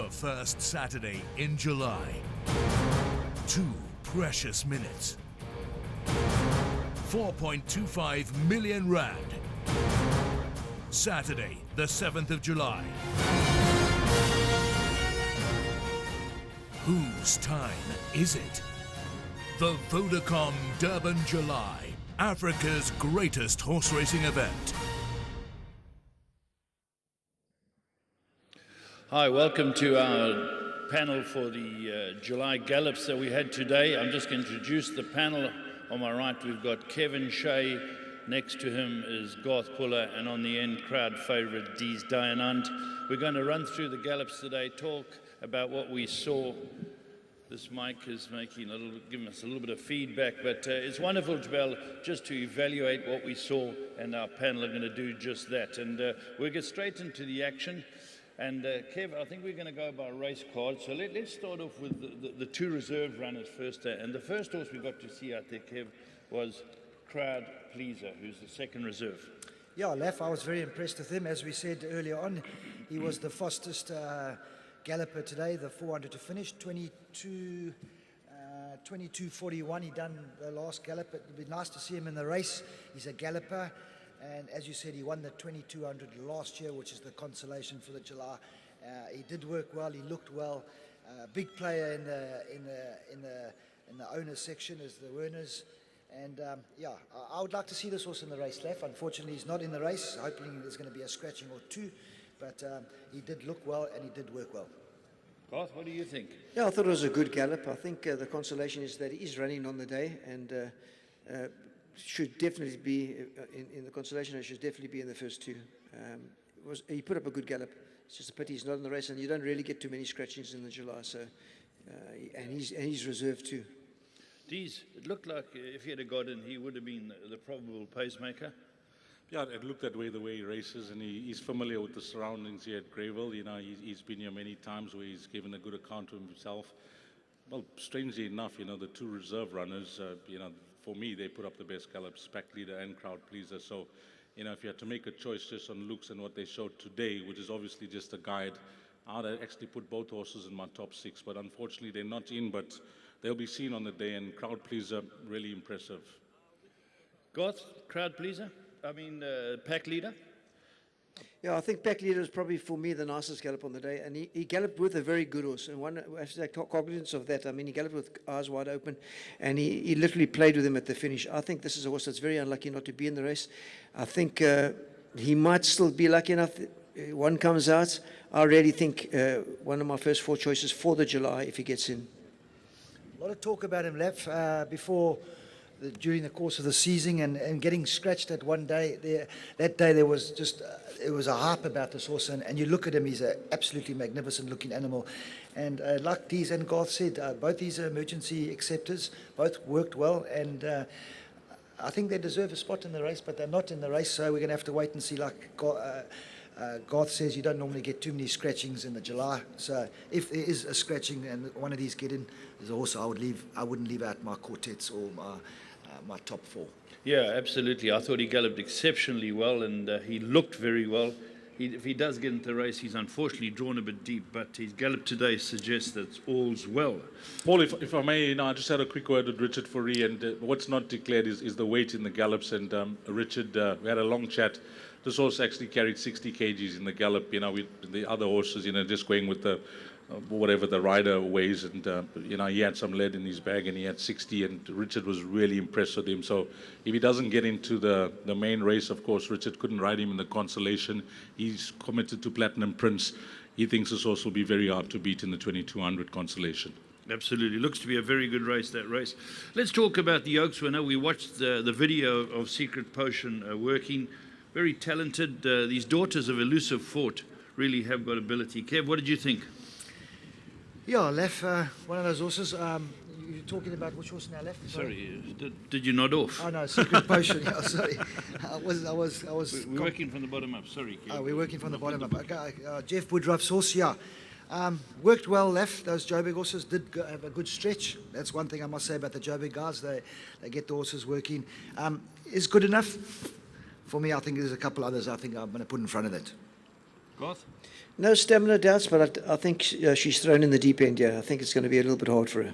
The first Saturday in July. 2 precious minutes. 4.25 million rand. Saturday, the 7th of July. Whose time is it? The Vodacom Durban July, Africa's greatest horse racing event. Hi, welcome to our panel for the July Gallops that we had today. I'm just going to introduce the panel. On my right, we've got Kevin Shea. Next to him is Garth Puller, and on the end, crowd favourite Vdj Panel. We're going to run through the gallops today, talk about what we saw. This mic is giving us a little bit of feedback, but it's wonderful to be able just to evaluate what we saw, and our panel are going to do just that. And we'll get straight into the action. And Kev, I think we're going to go by race card. So let's start off with the 2 reserve runners first. And the first horse we got to see out there, Kev, was Crowd Pleaser, who's the 2nd reserve. Yeah, Laf, I was very impressed with him. As we said earlier on, he was the fastest galloper today, the 400 to finish, 22:41. He done the last gallop. It'd be nice to see him in the race. He's a galloper. And as you said, he won the 2200 last year, which is the consolation for the July. He did work well. He looked well. Big player in the owners section as the Werners. And yeah, I would like to see this horse in the race, Laf. Unfortunately, he's not in the race. Hoping there's going to be a scratching or 2. But he did look well and he did work well. Garth, what do you think? Yeah, I thought it was a good gallop. I think the consolation is that he is running on the day and should definitely be in the consolation. It should definitely be in the first 2. He put up a good gallop. It's just a pity he's not in the race, and you don't really get too many scratchings in the July. So, and he's reserved too. Dees, it looked like if he had got in, he would have been the probable pacemaker. Yeah, it looked that way the way he races, and he's familiar with the surroundings here at Greyville. You know, he's been here many times where he's given a good account of himself. Well, strangely enough, you know, the 2 reserve runners, you know, for me, they put up the best gallops, Pack Leader and Crowd Pleaser. So, you know, if you had to make a choice just on looks and what they showed today, which is obviously just a guide, I'd actually put both horses in my top 6. But unfortunately, they're not in, but they'll be seen on the day, and Crowd Pleaser, really impressive. Garth, Crowd Pleaser? Pack Leader? Yeah, I think Pack Leader is probably, for me, the nicest gallop on the day. And he galloped with a very good horse. And one, I have to take cognizance of that. I mean, he galloped with eyes wide open. And he literally played with him at the finish. I think this is a horse that's very unlucky not to be in the race. I think he might still be lucky enough. One comes out. I really think one of my first 4 choices for the July if he gets in. A lot of talk about him, Laf, during the course of the season and getting scratched at one day. That day there was just, it was a hype about this horse, and you look at him, he's an absolutely magnificent looking animal. And like Dees and Garth said, both these are emergency acceptors, both worked well, and I think they deserve a spot in the race, but they're not in the race, so we're going to have to wait and see. Like Garth says, you don't normally get too many scratchings in the July, so if there is a scratching and one of these get in, there's a horse I wouldn't leave out my quartets or my top 4. Yeah, absolutely. I thought he galloped exceptionally well, and he looked very well. If he does get into the race, he's unfortunately drawn a bit deep, but his gallop today suggests that all's well. Paul, if I may, you know, I just had a quick word with Richard Fourie, and what's not declared is the weight in the gallops. And Richard, we had a long chat. This horse actually carried 60 kgs in the gallop, you know, with the other horses, you know, just going with the whatever the rider weighs, and you know, he had some lead in his bag and he had 60, and Richard was really impressed with him. So if he doesn't get into the main race, of course Richard couldn't ride him in the consolation. He's committed to Platinum Prince. He thinks this horse will be very hard to beat in the 2200 consolation. Absolutely. Looks to be a very good race, that race. Let's talk about the Oaks winner. We watched the video of Secret Potion working. Very talented. These daughters of Elusive Fort really have got ability. Kev, what did you think? Yeah, Laf, one of those horses. You're talking about which horse now, Laf? Sorry, did you nod off? Oh no, Secret Potion. Yeah, sorry. I was. We're working from the bottom up. Sorry. Oh, we're working from the bottom up. Okay, Jeff Woodruff's horse, yeah. Worked well, Laf. Those Joburg horses did have a good stretch. That's one thing I must say about the Joburg guys. They get the horses working. Is good enough for me. I think there's a couple others I think I'm going to put in front of that. Goth? No stamina doubts, but I think she's thrown in the deep end here. I think it's going to be a little bit hard for her.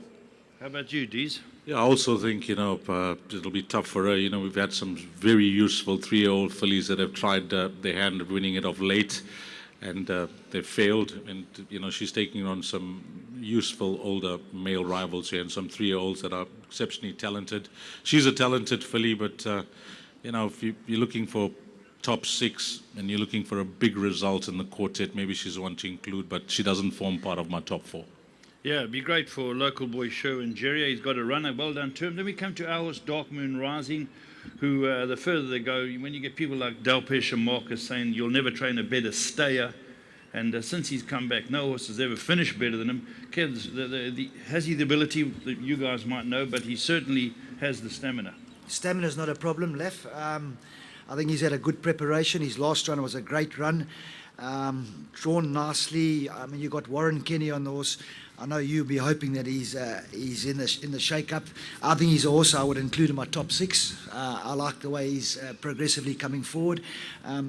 How about you, Dees? Yeah, I also think, it'll be tough for her. We've had some very useful 3-year-old fillies that have tried their hand at winning it of late, and they've failed. And, she's taking on some useful older male rivals here and some 3-year-olds that are exceptionally talented. She's a talented filly, but, if you're looking for top 6 and you're looking for a big result in the quartet, maybe she's one to include, but she doesn't form part of my top 4. Yeah, it'd be great for local boy Show and Jerry. He's got a runner, well done to him. Then we come to our horse, Dark Moon Rising, who the further they go, when you get people like Delpesh and Marcus saying you'll never train a better stayer, and since he's come back, no horse has ever finished better than him. Kev, has he the ability that you guys might know, but he certainly has the stamina. Stamina is not a problem, Lef. I think he's had a good preparation. His last run was a great run. Drawn nicely. I mean, you got Warren Kenny on the horse. I know you'll be hoping that he's in the shake-up. I think he's a horse I would include in my top 6. I like the way he's progressively coming forward.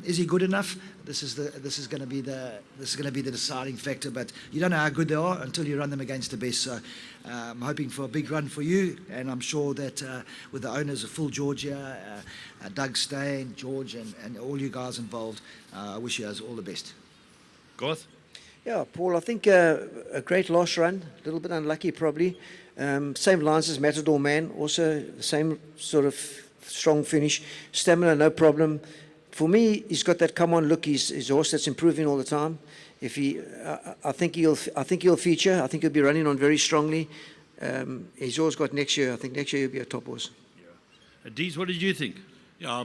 Is he good enough? This is going to be the deciding factor. But you don't know how good they are until you run them against the best. So I'm hoping for a big run for you, and I'm sure that with the owners of Full Georgia, Doug Stain, George, and all you guys involved, I wish you guys all the best. Goth? Yeah, Paul, I think a great last run, a little bit unlucky probably. Same lines as Matador Man, also the same sort of strong finish. Stamina, no problem. For me, he's got that come on look. He's a horse that's improving all the time. If he, I think he'll feature. I think he'll be running on very strongly. He's always got next year. I think next year he'll be a top horse. Yeah. Dees, what did you think? Yeah,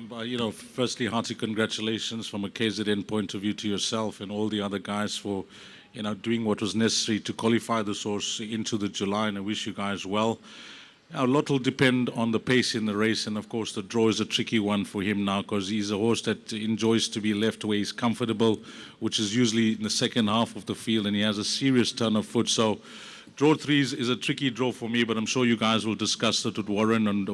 firstly, hearty congratulations from a KZN point of view to yourself and all the other guys for, doing what was necessary to qualify this horse into the July, and I wish you guys well. A lot will depend on the pace in the race, and of course the draw is a tricky one for him now because he's a horse that enjoys to be left where he's comfortable, which is usually in the second half of the field, and he has a serious turn of foot. So draw 3 is a tricky draw for me, but I'm sure you guys will discuss it with Warren and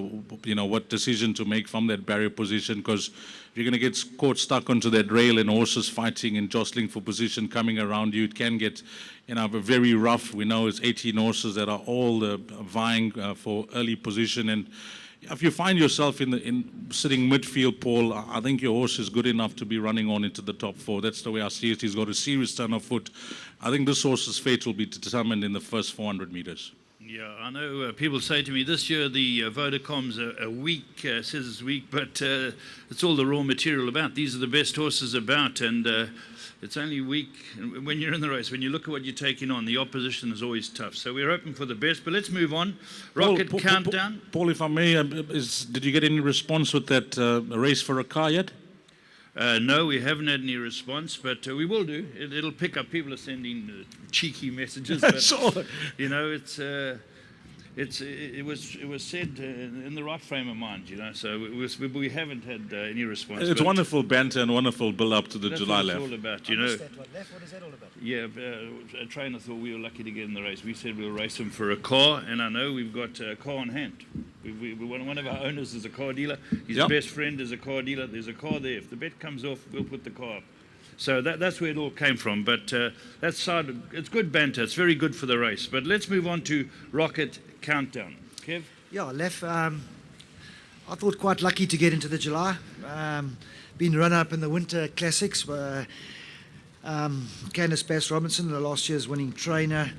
what decision to make from that barrier position, because if you're going to get caught stuck onto that rail and horses fighting and jostling for position coming around you, it can get very rough. We know it's 18 horses that are all vying for early position, and if you find yourself in sitting midfield, Paul, I think your horse is good enough to be running on into the top 4. That's the way I see it. He's got a serious turn of foot. I think this horse's fate will be determined in the first 400 meters. Yeah, I know people say to me this year the Vodacom's a weak, says it's weak, but it's all the raw material about. These are the best horses about, and it's only weak when you're in the race. When you look at what you're taking on, the opposition is always tough. So we're hoping for the best, but let's move on. Rocket Countdown. Paul, if I may, did you get any response with that race for a car yet? No, we haven't had any response, but we will do. It'll pick up. People are sending cheeky messages. But, Sure. it was said in the right frame of mind, So we haven't had any response. It's wonderful banter and wonderful build-up to the July lap. That's what it's all about, What is that all about? Yeah, a trainer thought we were lucky to get in the race. We said we'll race him for a car, and I know we've got a car on hand. One of our owners is a car dealer. His best friend is a car dealer. There's a car there. If the bet comes off, we'll put the car up. So that's where it all came from. But that side, it's good banter. It's very good for the race. But let's move on to Rocket Countdown. Kev? Yeah, Lef, I thought quite lucky to get into the July. Been runner-up in the Winter Classics. Candice Bass-Robinson, the last year's winning trainer.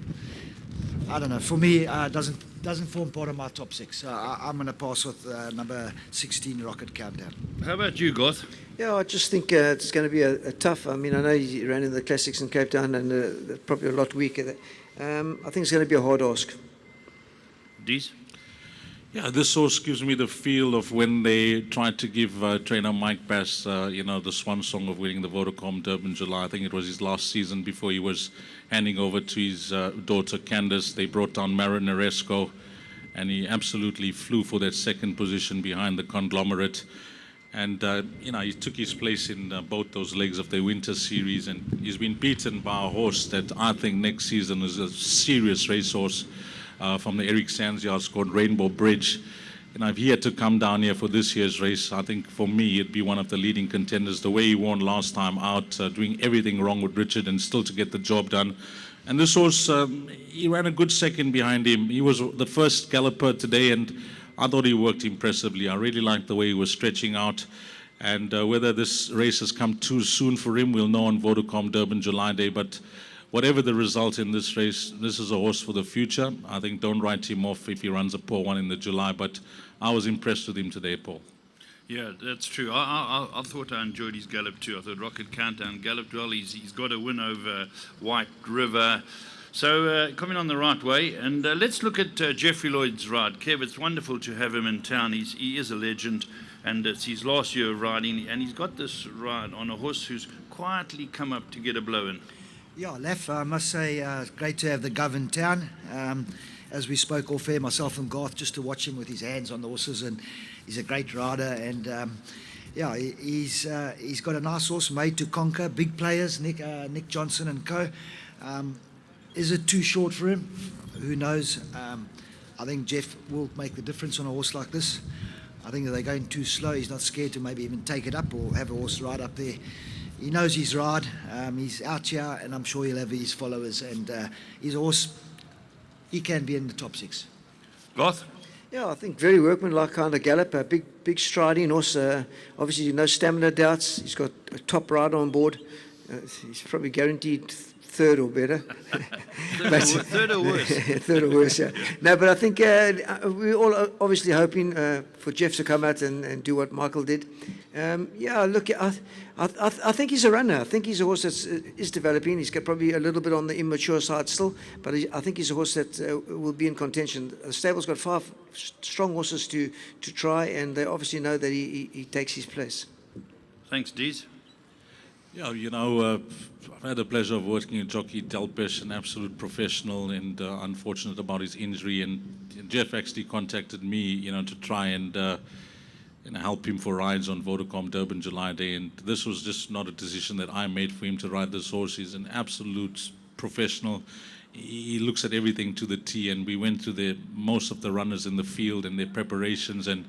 I don't know. For me, doesn't form part of my top 6. So I'm going to pass with number 16, Rocket Countdown. How about you, Goth? Yeah, I just think it's going to be a tough. I mean, I know he ran in the Classics in Cape Town and probably a lot weaker. I think it's going to be a hard ask. Dees? Yeah, this horse gives me the feel of when they tried to give trainer Mike Bass, the swan song of winning the Vodacom Durban July. I think it was his last season before he was handing over to his daughter Candice. They brought down Marineresco, and he absolutely flew for that second position behind the conglomerate. And, he took his place in both those legs of the Winter Series, and he's been beaten by a horse that I think next season is a serious racehorse. From the Eric Sands yards called Rainbow Bridge. if he had to come down here for this year's race, I think for me it'd be one of the leading contenders. The way he won last time out, doing everything wrong with Richard and still to get the job done. And this horse, he ran a good second behind him. He was the first galloper today, and I thought he worked impressively. I really liked the way he was stretching out. And whether this race has come too soon for him, we'll know on Vodacom Durban July Day. But whatever the result in this race, this is a horse for the future. I think don't write him off if he runs a poor one in the July, but I was impressed with him today, Paul. Yeah, that's true. I thought I enjoyed his gallop too. I thought Rocket Countdown galloped well. He's got a win over White River. So coming on the right way. And let's look at Jeffrey Lloyd's ride. Kev, it's wonderful to have him in town. He is a legend. And it's his last year of riding. And he's got this ride on a horse who's quietly come up to get a blow in. Yeah, Lef, I must say, great to have the Gov in town. As we spoke off air, myself and Garth, just to watch him with his hands on the horses, and he's a great rider. And yeah, he's got a nice horse made to conquer big players, Nick Johnson and co. Is it too short for him? Who knows? I think Jeff will make the difference on a horse like this. I think if they're going too slow, he's not scared to maybe even take it up or have a horse ride up there. He knows his ride. He's out here, and I'm sure he'll have his followers. And his horse, he can be in the top 6. Garth? Yeah, I think very workmanlike kind of gallop, a big striding horse. Obviously, no stamina doubts. He's got a top rider on board. He's probably guaranteed third or better. Third or worse. Third or worse, yeah. No, but I think we're all obviously hoping for Jeff to come out and do what Michael did. Yeah, look, I think he's a runner. I think he's a horse that is developing. He's got probably a little bit on the immature side still, but I think he's a horse that will be in contention. The stable's got 5 strong horses to try, and they obviously know that he takes his place. Thanks, Dees. Yeah, I've had the pleasure of working with Jockey Delpesh, an absolute professional, and unfortunate about his injury. And Jeff actually contacted me, to try and help him for rides on Vodacom Durban July Day. And this was just not a decision that I made for him to ride this horse. He's an absolute professional. He looks at everything to the T, and we went through most of the runners in the field and their preparations, and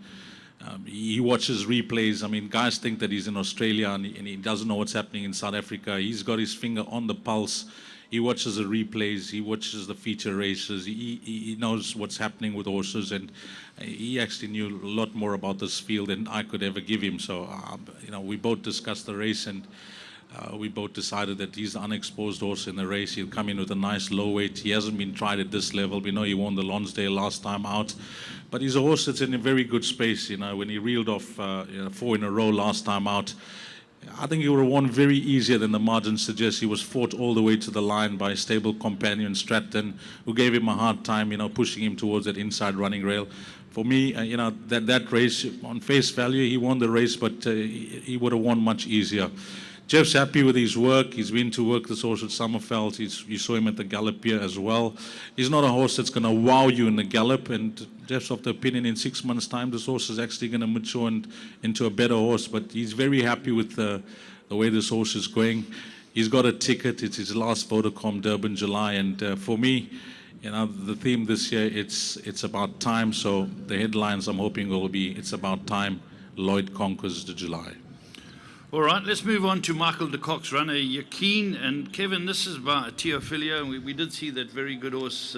he watches replays. I mean, guys think that he's in Australia and he doesn't know what's happening in South Africa. He's got his finger on the pulse. He watches the replays. He watches the feature races. He knows what's happening with horses, and he actually knew a lot more about this field than I could ever give him. So, we both discussed the race, and we both decided that he's the unexposed horse in the race. He'll come in with a nice low weight. He hasn't been tried at this level. We know he won the Lonsdale last time out. But he's a horse that's in a very good space. When he reeled off 4 in a row last time out, I think he would have won very easier than the margin suggests. He was fought all the way to the line by stable companion Stratton, who gave him a hard time, pushing him towards that inside running rail. For me, that race, on face value, he won the race, but he would have won much easier. Jeff's happy with his work. He's been to work this horse at Summerfeld. You saw him at the gallop here as well. He's not a horse that's going to wow you in the gallop. And Jeff's of the opinion in 6 months' time, this horse is actually going to mature into a better horse. But he's very happy with the way this horse is going. He's got a ticket. It's his last Vodacom Durban July. And for me, the theme this year, it's about time. So the headlines I'm hoping will be, it's about time Lloyd conquers the July. All right, let's move on to Michael de Kock's runner, Yakeen. And Kevin, this is by Teofilio. We did see that very good horse,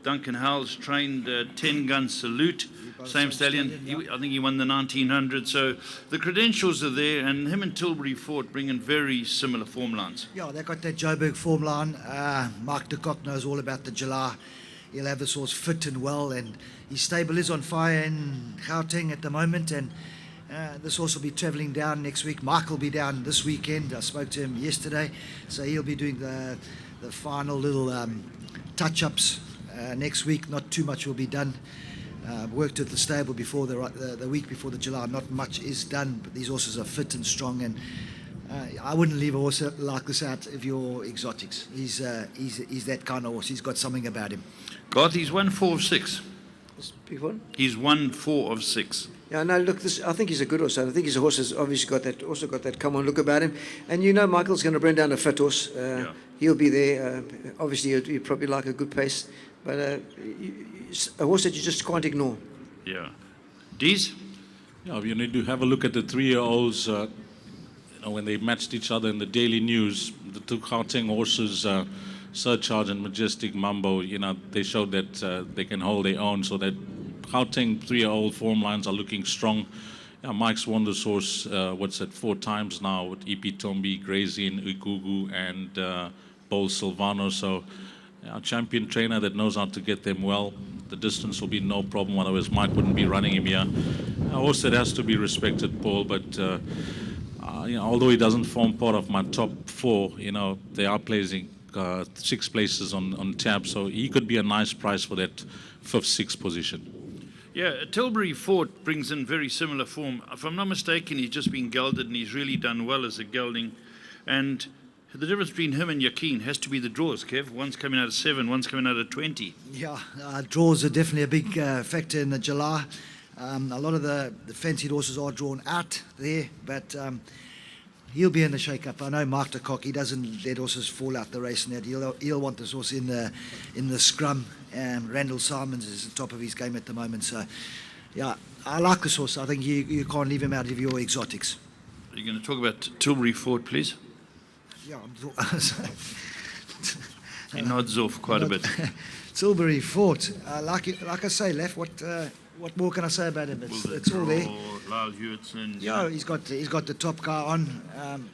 Duncan Howells, trained 10 Gun Salute. Same stallion. I think he won the 1900. So the credentials are there, and him and Tilbury Fort bring in very similar form lines. Yeah, they've got that Joburg form line. Mike de Kock knows all about the July. He'll have this horse fit and well, and his stable is on fire in Gauteng at the moment, and this horse will be travelling down next week. Mike will be down this weekend. I spoke to him yesterday, so he'll be doing the final little touch-ups next week. Not too much will be done. Worked at the stable before the week before the July. Not much is done, but these horses are fit and strong, and I wouldn't leave a horse like this out of your exotics. He's that kind of horse. He's got something about him. God, he's won 4 of 6. Big one? He's won 4 of 6. Yeah, no, look, I think he's a good horse. I think he's a horse that's obviously got that come on look about him. And Michael's going to bring down a fit horse. He'll be there. Obviously, he'll probably like a good pace. But a horse that you just can't ignore. Yeah. Dees? Yeah, you need to have a look at the 3-year-olds. When they matched each other in the Daily News, the two Gauteng horses, Surcharge and Majestic Mambo, they showed that they can hold their own. So that Gauteng 3-year-old form lines are looking strong. Yeah, Mike's won this horse, 4 times now with EP Tombi, Grazin, Igugu, and Bol Silvano. So a champion trainer that knows how to get them well. The distance will be no problem, otherwise Mike wouldn't be running him here. A horse that has to be respected, Paul, but although he doesn't form part of my top 4, they are placing 6 places on tab, so he could be a nice price for that 5th, 6th position. Yeah, Tilbury Fort brings in very similar form. If I'm not mistaken, he's just been gelded and he's really done well as a gelding. And the difference between him and Yakin has to be the draws, Kev. One's coming out of 7, one's coming out of 20. Yeah, draws are definitely a big factor in the July. A lot of the fancied horses are drawn out there, but he'll be in the shake-up. I know Mark de Kock, he doesn't let horses fall out the race, and that he'll want this horse in the scrum. Randall Simons is the top of his game at the moment, so yeah, I like this horse. I think you can't leave him out of your exotics. Are you going to talk about Tilbury Fort, please? Yeah, He nods off quite a bit. Tilbury Fort, like I say, Lef, what more can I say about him? It's all there. Lyle Hewitson. Yeah, he's got the top guy on.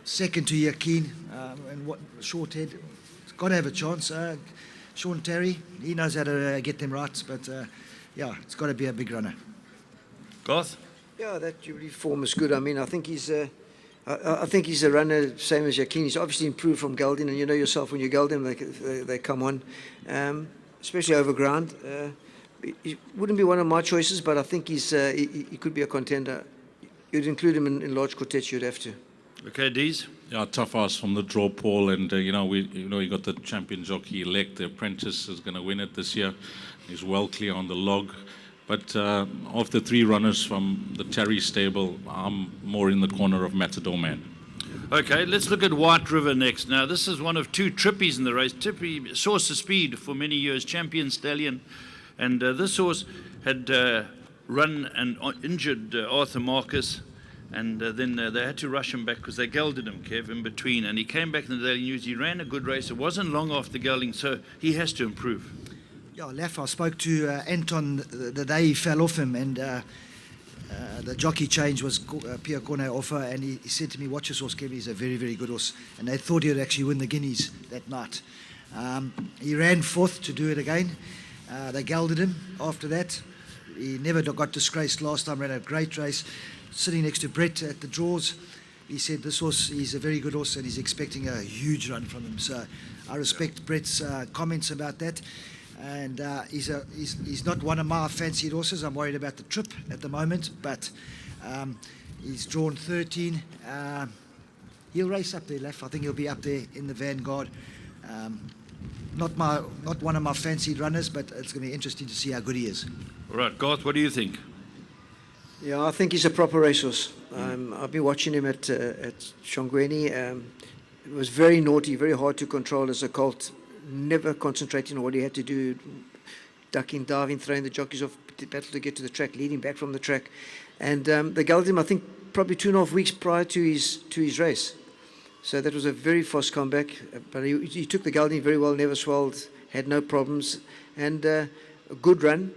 Second to Yakin, and short head. He's got to have a chance. Sean Terry, he knows how to get them right, but yeah, it's got to be a big runner. Garth? Yeah, that Jubilee form is good. I mean, I think he's a runner, same as Yakin. He's obviously improved from gelding, and you know yourself when you geld him, they come on, especially over ground. He wouldn't be one of my choices, but I think he could be a contender. You'd include him in large quartets, you'd have to. Okay, Dees? Yeah, tough ask from the draw, Paul, and you got the champion jockey elect. The apprentice is going to win it this year. He's well clear on the log. But of the 3 runners from the Terry stable, I'm more in the corner of Matador Man. Okay, let's look at White River next. Now, this is one of 2 Trippies in the race. Trippy, source of speed for many years, champion stallion. And this horse had run and injured Arthur Marcus. And then they had to rush him back because they gelded him, Kev, in between. And he came back in the Daily News. He ran a good race. It wasn't long after gelding, so he has to improve. Yeah, Laf, I spoke to Anton the day he fell off him, and the jockey change was Pierre Cornet offer, and he said to me, watch this horse, Kev, he's a very, very good horse. And they thought he would actually win the Guineas that night. He ran 4th to do it again. They gelded him after that. He never got disgraced last time, ran a great race. Sitting next to Brett at the draws, he said this horse, he's a very good horse and he's expecting a huge run from him. So I respect Brett's comments about that. And he's not one of my fancied horses. I'm worried about the trip at the moment, but he's drawn 13. He'll race up there, Lef. I think he'll be up there in the vanguard. Not one of my fancied runners, but it's going to be interesting to see how good he is. All right, Garth, what do you think? Yeah, I think he's a proper racehorse. I've been watching him at Shongweni. It was very naughty, very hard to control as a colt. Never concentrating on what he had to do, ducking, diving, throwing the jockeys off the battle to get to the track, leading back from the track. And they gelded him, I think, probably 2.5 weeks prior to his race. So that was a very fast comeback. But he took the gelding very well, never swelled, had no problems, and a good run.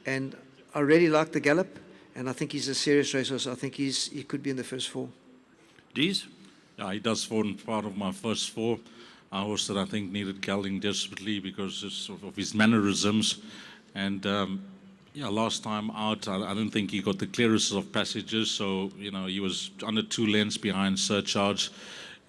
And I really like the gallop. And I think he's a serious racehorse. I think he could be in the first 4. Dees? Yeah, he does form part of my first 4. A horse that I think needed gelding desperately because of his mannerisms. And last time out, I don't think he got the clearances of passages. So, he was under 2 lengths behind Surcharge.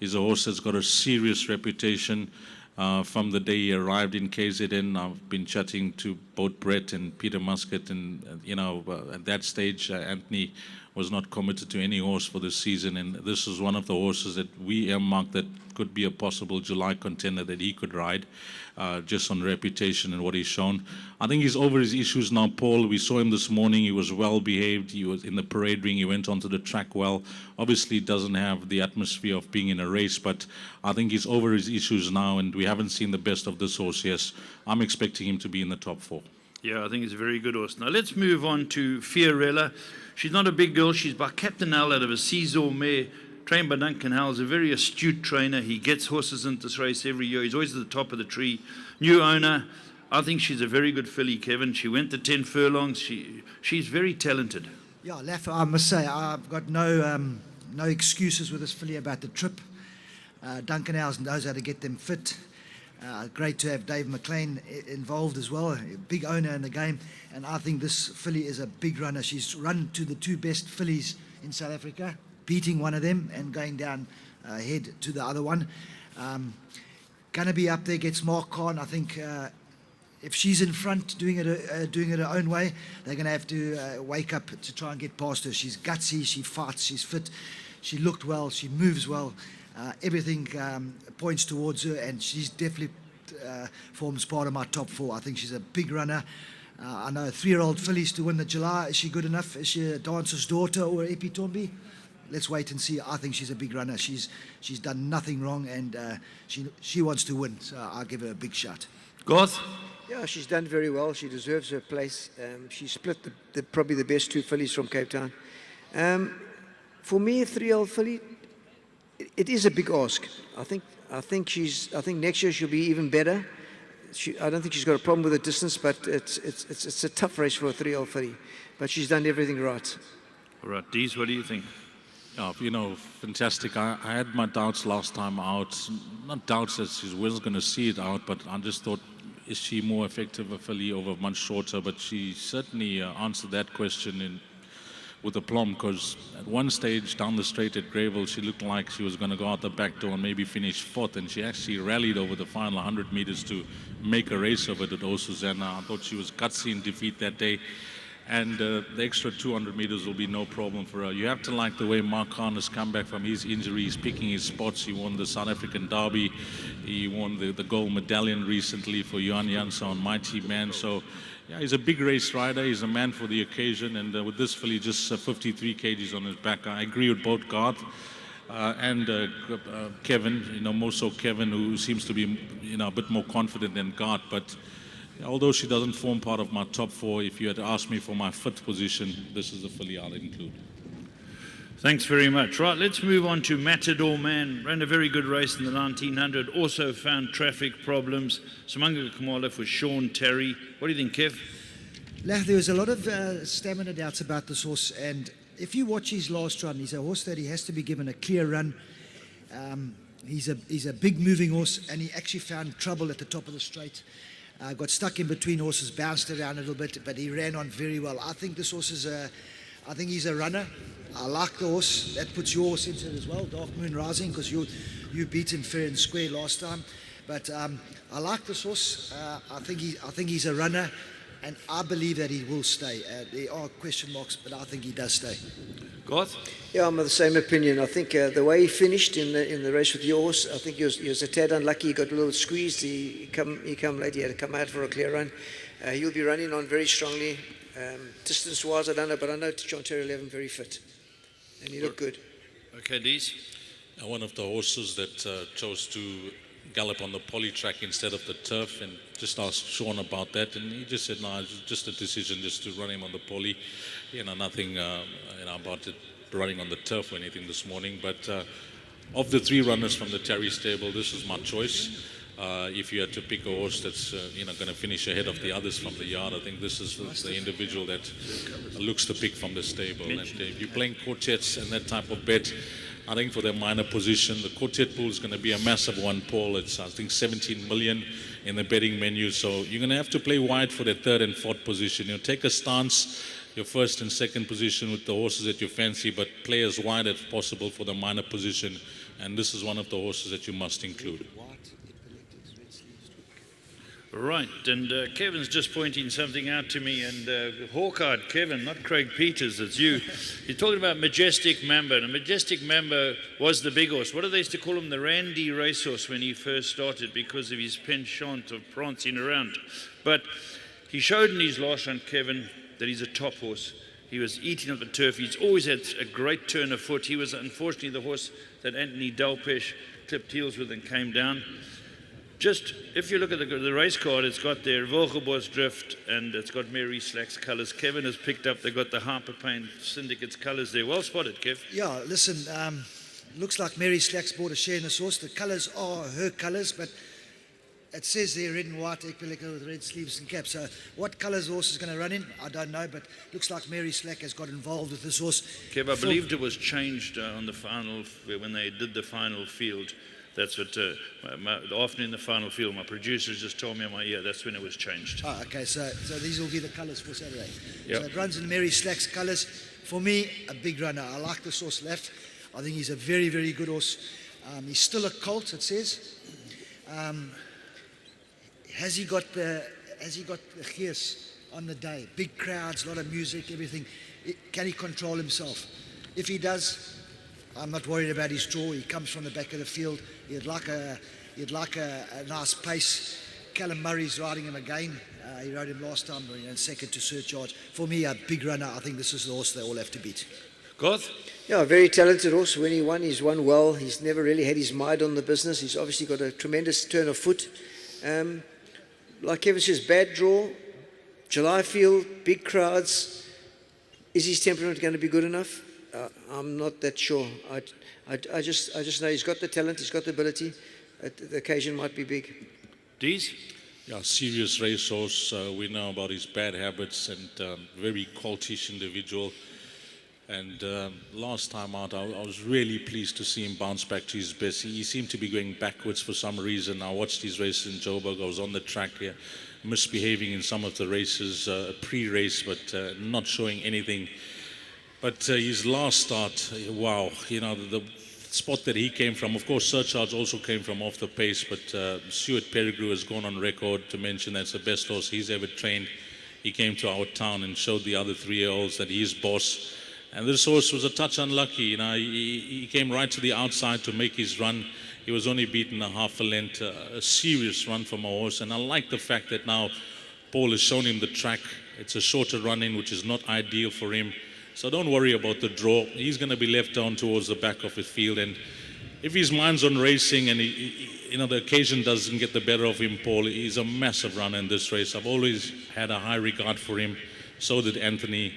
He's a horse that's got a serious reputation. From the day he arrived in KZN, I've been chatting to both Brett and Peter Muscat, and at that stage, Anthony was not committed to any horse for this season, and this is one of the horses that we earmarked that could be a possible July contender that he could ride, just on reputation and what he's shown. I think he's over his issues now, Paul. We saw him this morning. He was well behaved. He was in the parade ring. He went onto the track well. Obviously, doesn't have the atmosphere of being in a race, but I think he's over his issues now, and we haven't seen the best of this horse yet. I'm expecting him to be in the top 4. Yeah, I think it's a very good horse. Now let's move on to Fiorella. She's not a big girl. She's by Captain Al out of a Caesar mare, trained by Duncan Howell's a very astute trainer. He gets horses into this race every year. He's always at the top of the tree. New owner. I think she's a very good filly, Kevin. She went the 10 furlongs. She's very talented. Yeah, Laf, I must say, I've got no excuses with this filly about the trip. Duncan Howes knows how to get them fit. Great to have Dave McLean involved as well, a big owner in the game. And I think this filly is a big runner. She's run to the two best fillies in South Africa, beating one of them and going down head to the other one. Going to be up there, gets Mark Khan. I think if she's in front doing it her own way, they're going to have to wake up to try and get past her. She's gutsy, she fights, she's fit, she looked well, she moves well. Everything points towards her, and she's definitely forms part of my top 4. I think she's a big runner. I know 3-year-old fillies to win the July. Is she good enough? Is she a dancer's daughter or Epi Tombi? Let's wait and see. I think she's a big runner. She's done nothing wrong, and she wants to win. So I'll give her a big shot. Garth? Yeah, she's done very well. She deserves her place. She split probably the best 2 fillies from Cape Town. For me, a 3-year-old filly, it is a big ask. I think next year she'll be even better. I don't think she's got a problem with the distance, but it's a tough race for a 3-year-old filly. But she's done everything right. All right, Dees, what do you think? Yeah, fantastic. I had my doubts last time out. Not doubts that she was going to see it out, but I just thought, is she more effective a filly over much shorter? But she certainly answered that question with aplomb, because at one stage down the straight at Greyville, she looked like she was going to go out the back door and maybe finish 4th, and she actually rallied over the final 100 meters to make a race of it at O Susanna. I thought she was gutsy in defeat that day, and the extra 200 meters will be no problem for her. You have to like the way Mark Khan has come back from his injury. He's picking his spots. He won the South African Derby. He won the gold medallion recently for Johan Janssen on Mighty Man. So yeah, he's a big race rider. He's a man for the occasion. And with this filly, just 53 kgs on his back, I agree with both Garth and Kevin. More so Kevin, who seems to be a bit more confident than Garth. But although she doesn't form part of my top 4, if you had asked me for my 5th position, this is the filly I'll include. Thanks very much. Right, let's move on to Matador Man. Ran a very good race in the 1900. Also found traffic problems. Samanga Kamala for Sean Terry. What do you think, Kev? There was a lot of stamina doubts about this horse, and if you watch his last run, he's a horse that he has to be given a clear run. He's a big moving horse, and he actually found trouble at the top of the straight. Got stuck in between horses, bounced around a little bit, but he ran on very well. I think this horse I think he's a runner. I like the horse. That puts your horse into it as well, Dark Moon Rising, because you beat him fair and square last time. But I like this horse. I think he's a runner, and I believe that he will stay. There are question marks, but I think he does stay. Garth? Yeah, I'm of the same opinion. I think the way he finished in the race with your horse, I think he was a tad unlucky. He got a little squeezed. He come late. He had to come out for a clear run. He'll be running on very strongly. Distance-wise, I don't know, but I know John Terry left him very fit, and he looked good. Okay, Dees? One of the horses that chose to gallop on the poly track instead of the turf, and just asked Sean about that, and he just said, no, it's just a decision just to run him on the poly. Nothing about it running on the turf or anything this morning. But of the 3 runners from the Terry stable, this is my choice. If you had to pick a horse that's going to finish ahead of the others from the yard, I think this is the individual that looks to pick from the stable. And if you're playing quartets and that type of bet, I think for their minor position, the quartet pool is going to be a massive one, Paul. It's, I think, 17 million in the betting menu. So you're going to have to play wide for the 3rd and 4th position. Take a stance, your 1st and 2nd position with the horses that you fancy, but play as wide as possible for the minor position. And this is one of the horses that you must include. Right, and Kevin's just pointing something out to me, and Hawkeye, Kevin, not Craig Peters, it's you. You're talking about Majestic Mamba, and Majestic Mamba was the big horse. What did they used to call him? The Randy racehorse when he first started, because of his penchant of prancing around. But he showed in his last run, Kevin, that he's a top horse. He was eating up the turf. He's always had a great turn of foot. He was unfortunately the horse that Anthony Delpesh clipped heels with and came down. Just, if you look at the race card, it's got their Wilgebos Drift and it's got Mary Slack's colours. Kevin has picked up, they've got the Hyperpain Syndicate's colours there. Well spotted, Kev. Yeah, listen, looks like Mary Slack's bought a share in this horse. The colours are her colours, but it says there red and white, Epilika with red sleeves and cap. So what colours the horse is going to run in, I don't know, but looks like Mary Slack has got involved with this horse. Kev, I believed it was changed on the final, when they did the final field. That's what, often in the final field, my producers just told me in my ear, that's when it was changed. Oh, okay, so these will be the colours for Saturday. Yep. So it runs in Mary Slack's colours. For me, a big runner. I like this horse left. I think he's a very, very good horse. He's still a colt, it says. Has he got the gears on the day? Big crowds, a lot of music, everything. Can he control himself? If he does, I'm not worried about his draw. He comes from the back of the field. He'd like a nice pace. Callum Murray's riding him again. He rode him last time, second to Surcharge. For me, a big runner. I think this is the horse they all have to beat. Goth? Yeah, a very talented horse. When he's won well. He's never really had his mind on the business. He's obviously got a tremendous turn of foot. Like Kevin says, bad draw, July field, big crowds. Is his temperament going to be good enough? I'm not that sure. I just know he's got the talent, he's got the ability. The occasion might be big. Dees? Yeah, serious racehorse. We know about his bad habits and very cultish individual. And last time out, I was really pleased to see him bounce back to his best. He seemed to be going backwards for some reason. I watched his race in Joburg. I was on the track here, misbehaving in some of the races, pre-race, but not showing anything. But his last start, wow, the spot that he came from, of course, Surcharge also came from off the pace, but Stuart Peregrine has gone on record to mention that's the best horse he's ever trained. He came to our town and showed the other 3-year-olds that he's boss. And this horse was a touch unlucky. He came right to the outside to make his run. He was only beaten a half a length, a serious run from a horse. And I like the fact that now Paul has shown him the track. It's a shorter run in, which is not ideal for him. So don't worry about the draw. He's going to be left down towards the back of the field. And if his mind's on racing and the occasion doesn't get the better of him, Paul, he's a massive runner in this race. I've always had a high regard for him. So did Anthony.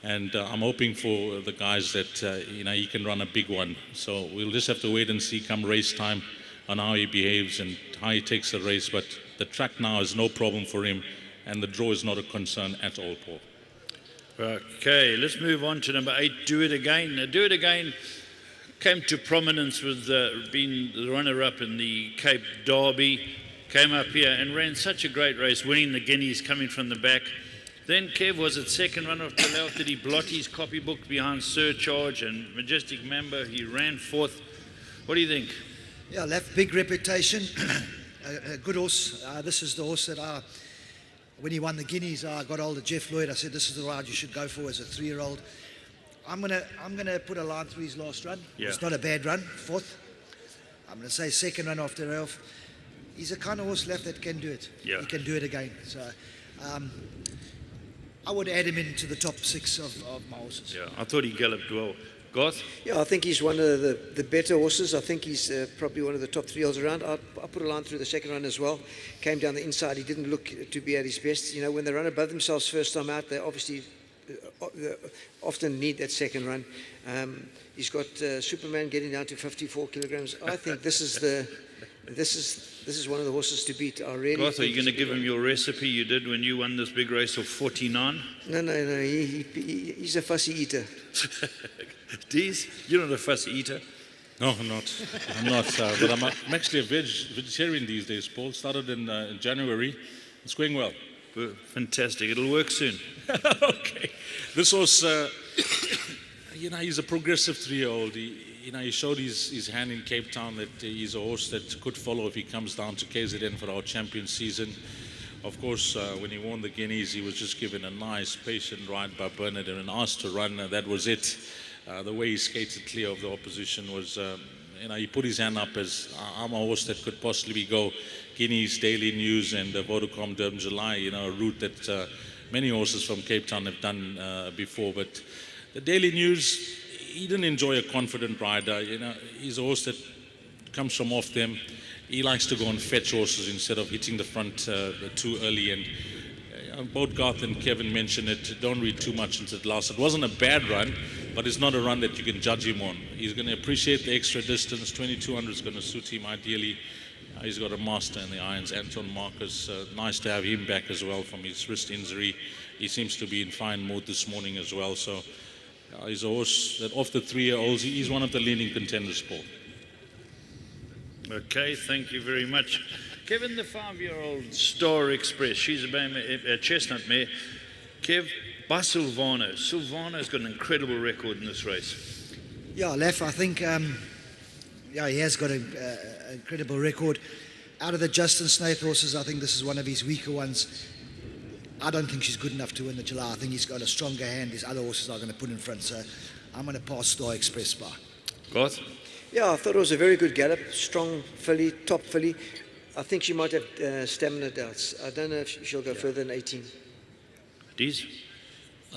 And I'm hoping for the guys that, he can run a big one. So we'll just have to wait and see come race time on how he behaves and how he takes the race. But the track now is no problem for him, and the draw is not a concern at all, Paul. Okay, let's move on to number 8, Do It Again. Do It Again came to prominence with being the runner-up in the Cape Derby. Came up here and ran such a great race, winning the Guineas, coming from the back. Then Kev was at second run of Talal. Did he blot his copybook behind Surcharge and Majestic Member? He ran fourth. What do you think? Yeah, left big reputation, a good horse. This is the horse that when he won the Guineas, I got hold of Jeff Lloyd. I said, this is the ride you should go for as a 3-year-old. I'm gonna put a line through his last run. Yeah. It's not a bad run, fourth. I'm gonna say second run after Ralph. He's a kind of horse left that can do it. Yeah. He can do it again. So I would add him into the top 6 of my horses. Yeah, I thought he galloped well. Goth? Yeah, I think he's one of the better horses. I think he's probably one of the top 3-year-olds around. I put a line through the second run as well. Came down the inside. He didn't look to be at his best. When they run above themselves first time out, they obviously often need that second run. He's got Superman getting down to 54 kilograms. I think this is one of the horses to beat. I really. Goth, are you going to give him your recipe you did when you won this big race of 49? No. He's a fussy eater. Dees, you're not a fussy eater. No, I'm not. But I'm actually a vegetarian these days, Paul. Started in January. It's going well. Fantastic. It'll work soon. Okay. This horse, he's a progressive 3-year-old. He showed his hand in Cape Town that he's a horse that could follow if he comes down to KZN for our champion season. Of course, when he won the Guineas, he was just given a nice, patient ride by Bernard and asked to run. That was it. The way he skated clear of the opposition was, he put his hand up as I'm a horse that could possibly go Guineas, Daily News, and Vodacom Durban July, a route that many horses from Cape Town have done before. But the Daily News, he didn't enjoy a confident rider. He's a horse that comes from off them. he likes to go and fetch horses instead of hitting the front too early. And both Garth and Kevin mentioned it. Don't read too much into the last. It wasn't a bad run, but it's not a run that you can judge him on. He's going to appreciate the extra distance. 2200 is going to suit him ideally. He's got a master in the irons, Anton Marcus. Nice to have him back as well from his wrist injury. He seems to be in fine mood this morning as well. So he's a horse that, of the 3-year-olds, he's one of the leading contenders, Paul. Okay, thank you very much. Kevin, the 5-year-old Star Express, she's a chestnut mare. Kev, by Silvano. Silvano's got an incredible record in this race. Yeah, Lef, I think, he has got an incredible record. Out of the Justin Snaith horses, I think this is one of his weaker ones. I don't think she's good enough to win the July. I think he's got a stronger hand. His other horses are going to put in front. So I'm going to pass Star Express by. Garth? Yeah, I thought it was a very good gallop. Strong filly, top filly. I think she might have stamina doubts. I don't know if she'll go further than 18. Dees?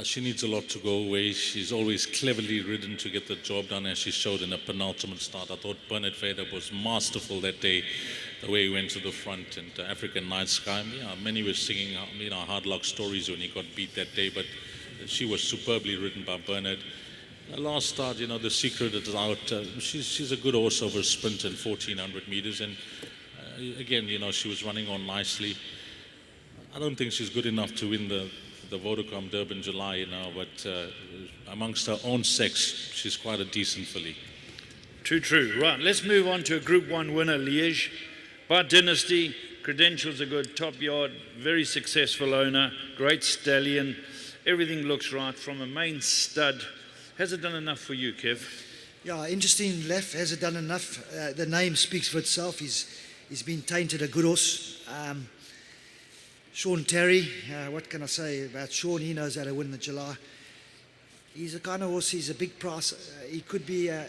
She needs a lot to go away. She's always cleverly ridden to get the job done, as she showed in a penultimate start. I thought Bernard Vader was masterful that day, the way he went to the front. And African Night Sky, many were singing hard luck stories when he got beat that day, but she was superbly ridden by Bernard. The last start, the secret is out. She's a good horse over a sprint and 1400 meters. And again, she was running on nicely. I don't think she's good enough to win the Vodacom Durban July, but amongst her own sex, she's quite a decent filly. True. Right, let's move on to a Group 1 winner, Liège. By Dynasty, credentials are good, top yard, very successful owner, great stallion. Everything looks right from a main stud. Has it done enough for you, Kev? Yeah, interesting, Lef. Has it done enough? The name speaks for itself. He's been tainted a good horse. Sean Terry, what can I say about Sean? He knows how to win the July. He's the kind of horse, he's a big price. He could be a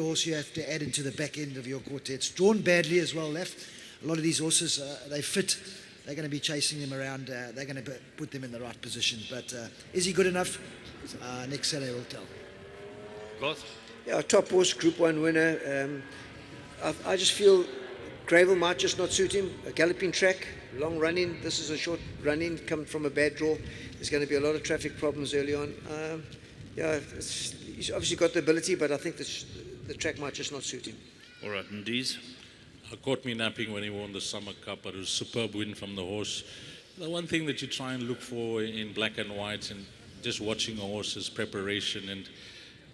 horse you have to add into the back end of your quartets. Drawn badly as well, Left. A lot of these horses, they fit. They're going to be chasing them around. They're going to put them in the right position. But is he good enough? Next Saturday will tell. Garth? Yeah, top horse, Group 1 winner. I just feel Gravel might just not suit him. A galloping track, long running. This is a short running, coming from a bad draw. There's going to be a lot of traffic problems early on. He's obviously got the ability, but I think the track might just not suit him. All right, and Dees? Caught me napping when he won the Summer Cup, but it was a superb win from the horse. The one thing that you try and look for in black and white and just watching a horse is preparation, and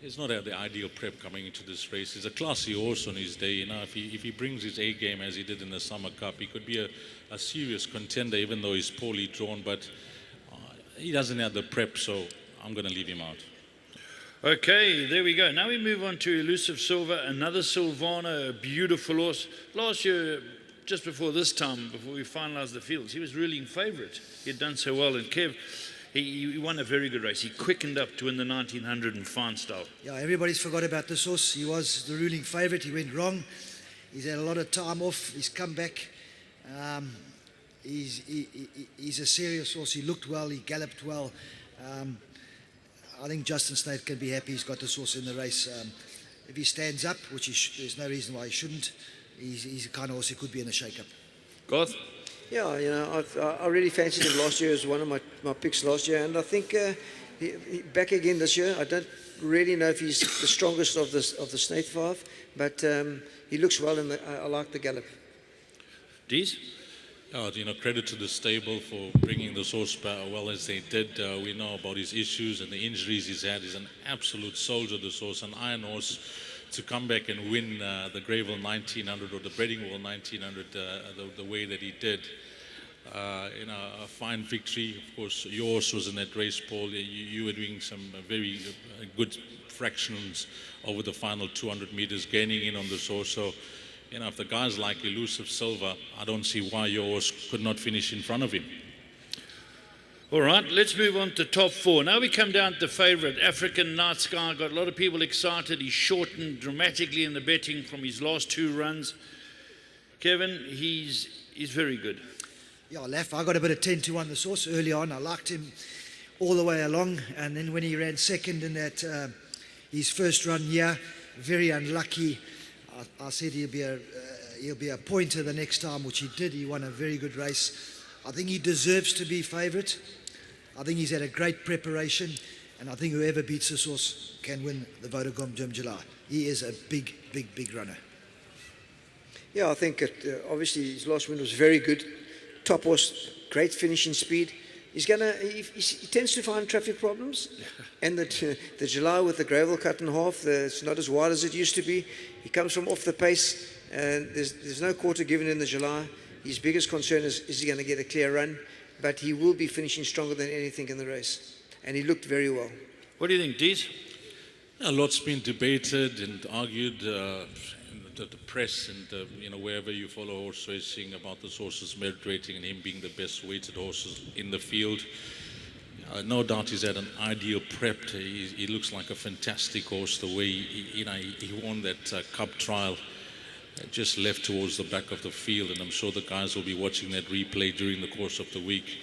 it's not the ideal prep coming into this race. He's a classy horse on his day. If he brings his A game as he did in the Summer Cup, he could be a serious contender, even though he's poorly drawn. But he doesn't have the prep, so I'm going to leave him out. Okay, there we go. Now we move on to Elusive Silver, another Silvano, a beautiful horse. Last year, just before this time, before we finalised the fields, he was ruling favourite. He had done so well, and Kev, he won a very good race. He quickened up to win the 1900 in fine style. Yeah, everybody's forgot about this horse. He was the ruling favourite. He went wrong. He's had a lot of time off. He's come back. He's a serious horse. He looked well. He galloped well. I think Justin Snaith can be happy he's got this horse in the race. If he stands up, which there's no reason why he shouldn't, he's the kind of horse he could be in a shake-up. Garth? Yeah, I really fancied him last year as one of my picks last year, and I think he back again this year. I don't really know if he's the strongest of the Snaith 5, but he looks well, and I like the gallop. Dees? Credit to the stable for bringing this horse back well as they did. We know about his issues and the injuries he's had. He's an absolute soldier, this horse, an iron horse. To come back and win the Greyville 1900 or the Breddingwell 1900 the way that he did. A fine victory. Of course, your horse was in that race, Paul. You were doing some very good fractions over the final 200 meters, gaining in on this horse. So, if the guys like Elusive Silver, I don't see why your horse could not finish in front of him. All right, let's move on to top 4. Now we come down to the favourite, African Night Sky. Got a lot of people excited. He's shortened dramatically in the betting from his last 2 runs. Kevin, he's very good. Yeah, Laf, I got a bit of 10-1 this horse early on. I liked him all the way along. And then when he ran second in that his first run here, very unlucky. I said he'll be he'll be a pointer the next time, which he did. He won a very good race. I think he deserves to be favourite. I think he's had a great preparation, and I think whoever beats this horse can win the Vodacom Durban July. He is a big, big, big runner. Yeah, I think obviously his last win was very good. Top horse, great finishing speed. He tends to find traffic problems, and the July with the gravel cut in half, it's not as wide as it used to be. He comes from off the pace, and there's no quarter given in the July. His biggest concern is he going to get a clear run, but he will be finishing stronger than anything in the race, and he looked very well. What do you think, Dees? A lot's been debated and argued in the press and wherever you follow horse racing about this horse's merit rating and him being the best weighted horses in the field. No doubt he's had an ideal prep. He looks like a fantastic horse. The way he won that cup trial, just left towards the back of the field, and I'm sure the guys will be watching that replay during the course of the week.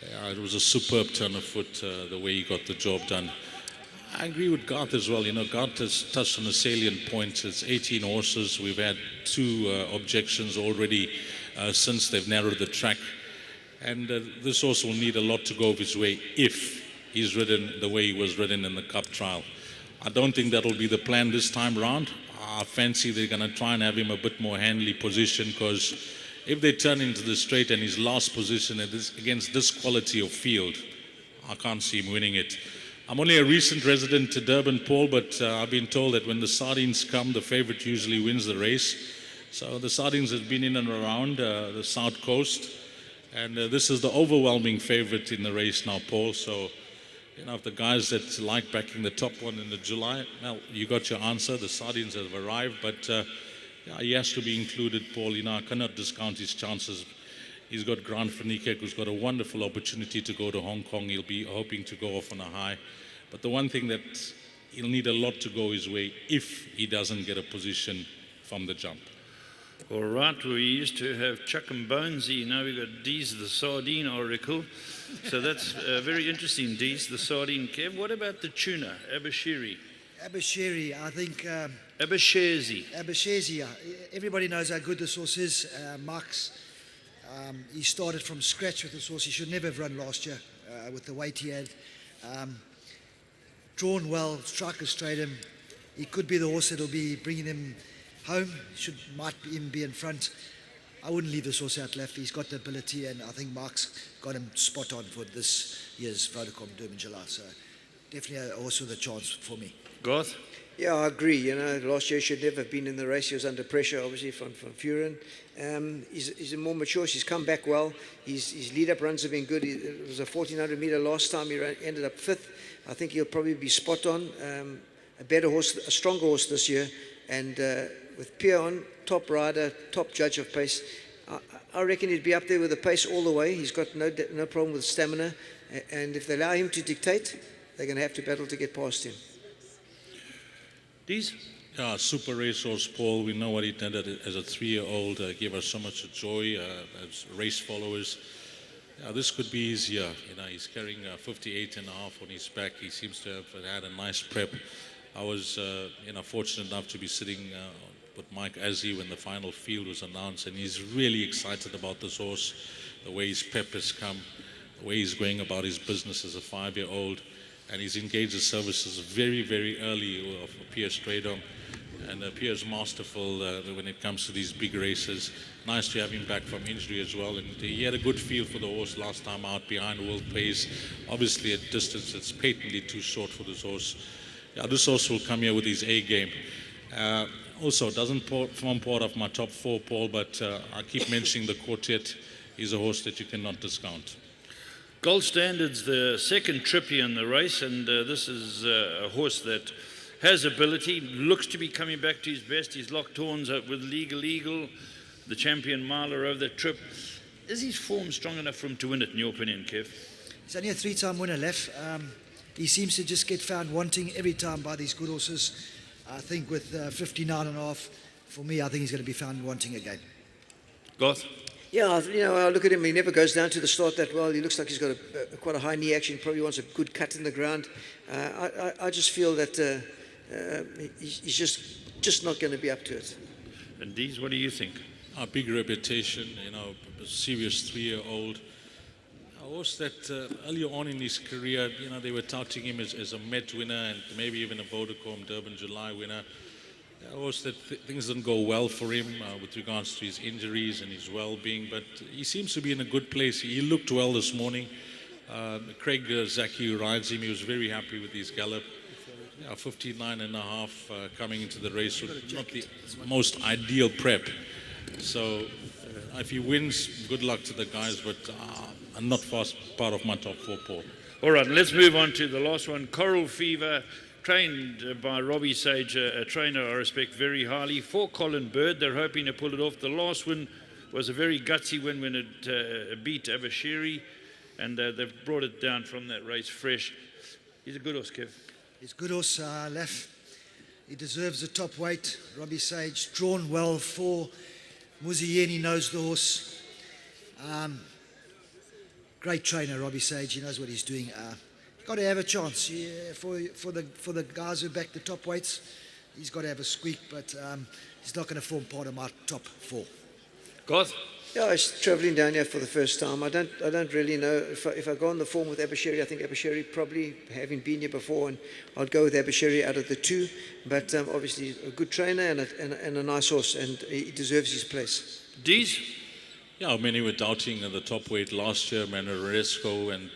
It was a superb turn of foot, the way he got the job done. I agree with Garth as well. Garth has touched on a salient point. It's 18 horses. We've had 2 objections already since they've narrowed the track. And this horse will need a lot to go of his way if he's ridden the way he was ridden in the cup trial. I don't think that'll be the plan this time round. I fancy they're going to try and have him a bit more handily position, because if they turn into the straight and his last position against this quality of field, I can't see him winning it. I'm only a recent resident to Durban, Paul, but I've been told that when the sardines come, the favourite usually wins the race. So the sardines have been in and around the South Coast, and this is the overwhelming favourite in the race now, Paul. So, if the guys that like backing the top one in the July, well, you got your answer. The sardines have arrived, but he has to be included, Paul. I cannot discount his chances. He's got Grant van Niekerk, who's got a wonderful opportunity to go to Hong Kong. He'll be hoping to go off on a high. But the one thing that he'll need a lot to go his way if he doesn't get a position from the jump. All right, we used to have Chuck and Bonesy. Now we've got Dees the Sardine Oracle. So that's very interesting, Dees the Sardine. Kev, what about the tuna, Abashiri? Abashiri, I think... Abashezi. Everybody knows how good this horse is. Mark's, he started from scratch with this horse. He should never have run last year with the weight he had. Drawn well, striker straight him. He could be the horse that will be bringing him home. Might even be in front. I wouldn't leave this horse out left. He's got the ability, and I think Mark's got him spot on for this year's Vodacom Durban July. So definitely a horse with a chance for me. Garth? Yeah, I agree. Last year he should never have been in the race. He was under pressure, obviously, from Furin. He's a more mature. He's come back well. His lead-up runs have been good. It was a 1,400 metre last time. He ended up 5th. I think he'll probably be spot on. A better horse, a stronger horse this year. And with Pierre on, top rider, top judge of pace, I reckon he'd be up there with the pace all the way. He's got no problem with stamina. And if they allow him to dictate, they're going to have to battle to get past him. Dees? Yeah, super racehorse, Paul. We know what he did as a 3-year-old. Gave us so much joy as race followers. Yeah, this could be easier. He's carrying 58.5 on his back. He seems to have had a nice prep. I was, fortunate enough to be sitting with Mike Azzi when the final field was announced, and he's really excited about this horse, the way his prep has come, the way he's going about his business as a 5-year-old. And he's engaged the services very, very early of Pierre Stradom. And Pierre's masterful when it comes to these big races. Nice to have him back from injury as well. And he had a good feel for the horse last time out behind world pace. Obviously at distance, it's patently too short for this horse. Yeah, this horse will come here with his A game. Also, doesn't form part of my top 4, Paul, but I keep mentioning the quartet. He's a horse that you cannot discount. Gold Standard's the second trip here in the race, and this is a horse that has ability, looks to be coming back to his best. He's locked horns up with Legal Eagle, the champion miler over the trip. Is his form strong enough for him to win it, in your opinion, Kev? He's only a 3-time winner left. He seems to just get found wanting every time by these good horses. I think with 59.5, for me, I think he's going to be found wanting again. Garth? Yeah, I look at him. He never goes down to the start that well. He looks like he's got quite a high knee action. He probably wants a good cut in the ground. I just feel that he's just not going to be up to it. And Dees, what do you think? A big reputation, a serious 3-year-old. A horse that earlier on in his career, they were touting him as a Met winner and maybe even a Vodacom Durban July winner. A horse that things didn't go well for him with regards to his injuries and his well-being, but he seems to be in a good place. He looked well this morning. Craig Zaki, who rides him, he was very happy with his gallop. 59.5 coming into the race, so not the most ideal prep. So if he wins, good luck to the guys, but I'm not fast part of my top 4, Paul. All right, let's move on to the last one. Coral Fever, trained by Robbie Sage, a trainer I respect very highly. For Colin Bird, they're hoping to pull it off. The last win was a very gutsy win when it beat Abashiri, and they've brought it down from that race fresh. He's a good horse, Kev. He's good horse, Lef. He deserves the top weight. Robbie Sage, drawn well for Muzieni, knows the horse. Great trainer, Robbie Sage. He knows what he's doing. Got to have a chance for the guys who back the top weights. He's got to have a squeak, but he's not going to form part of my top 4. Goth? Yeah, I was travelling down here for the first time. I don't really know if I go on the form with Abashiri. I think Abashiri probably having been here before, and I'd go with Abashiri out of the 2. But obviously a good trainer and a nice horse, and he deserves his place. Dees? Yeah, many were doubting the top weight last year, Manaresco, and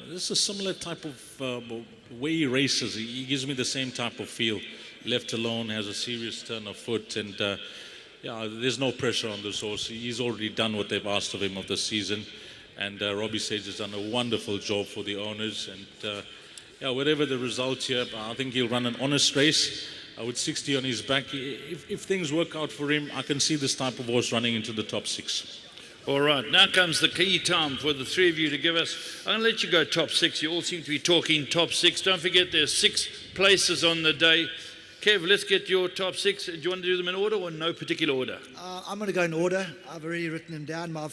this is a similar type of way he races. He gives me the same type of feel. Left alone, has a serious turn of foot, and there's no pressure on this horse. He's already done what they've asked of him of the season, and Robbie Sage has done a wonderful job for the owners. And whatever the result here, I think he'll run an honest race. With 60 on his back, if things work out for him, I can see this type of horse running into the top 6. All right, now comes the key time for the 3 of you to give us. I'm going to let you go top 6. You all seem to be talking top 6. Don't forget there's 6 places on the day. Kev, let's get your top 6. Do you want to do them in order or no particular order? I'm going to go in order. I've already written them down. My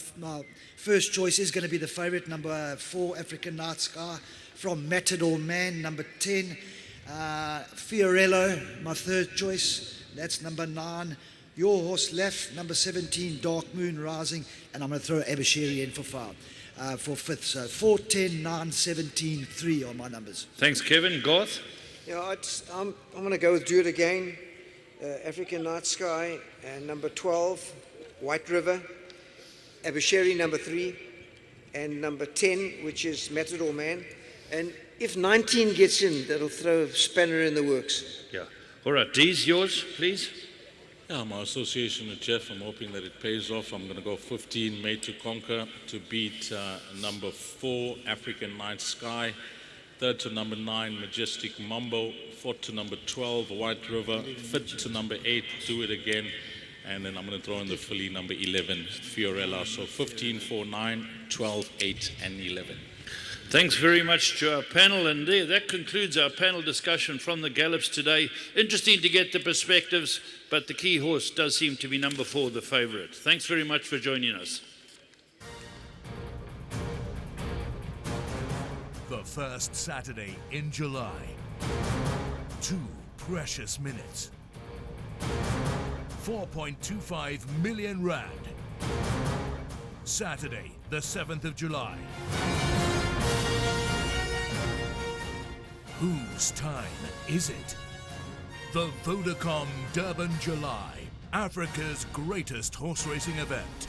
first choice is going to be the favourite, number 4, African Night Sky, from Matador Man, number 10. Fiorello, my third choice. That's number 9. Your Horse Left, number 17, Dark Moon Rising, and I'm going to throw Abashiri in for 5th. So 4, 10, 9, 17, 3 are my numbers. Thanks, Kevin. Goth? Yeah, I'm going to go with Do It Again, African Night Sky, and number 12, White River, Abashiri, number 3, and number 10, which is Matador Man. And if 19 gets in, that'll throw a spanner in the works. Yeah. All right, Dees, yours, please. Yeah, my association with Jeff, I'm hoping that it pays off. I'm going to go 15, Made to Conquer, to beat number 4, African Night Sky. 3rd to number 9, Majestic Mambo. 4th to number 12, White River. 5th to number 8, Do It Again. And then I'm going to throw in the filly, number 11, Fiorella. So 15, 4, 9, 12, 8, and 11. Thanks very much to our panel, and there, that concludes our panel discussion from the Gallops today. Interesting to get the perspectives, but the key horse does seem to be number 4, the favourite. Thanks very much for joining us. The first Saturday in July. 2 precious minutes. 4.25 million rand. Saturday, the 7th of July. Whose time is it? The Vodacom Durban July, Africa's greatest horse racing event.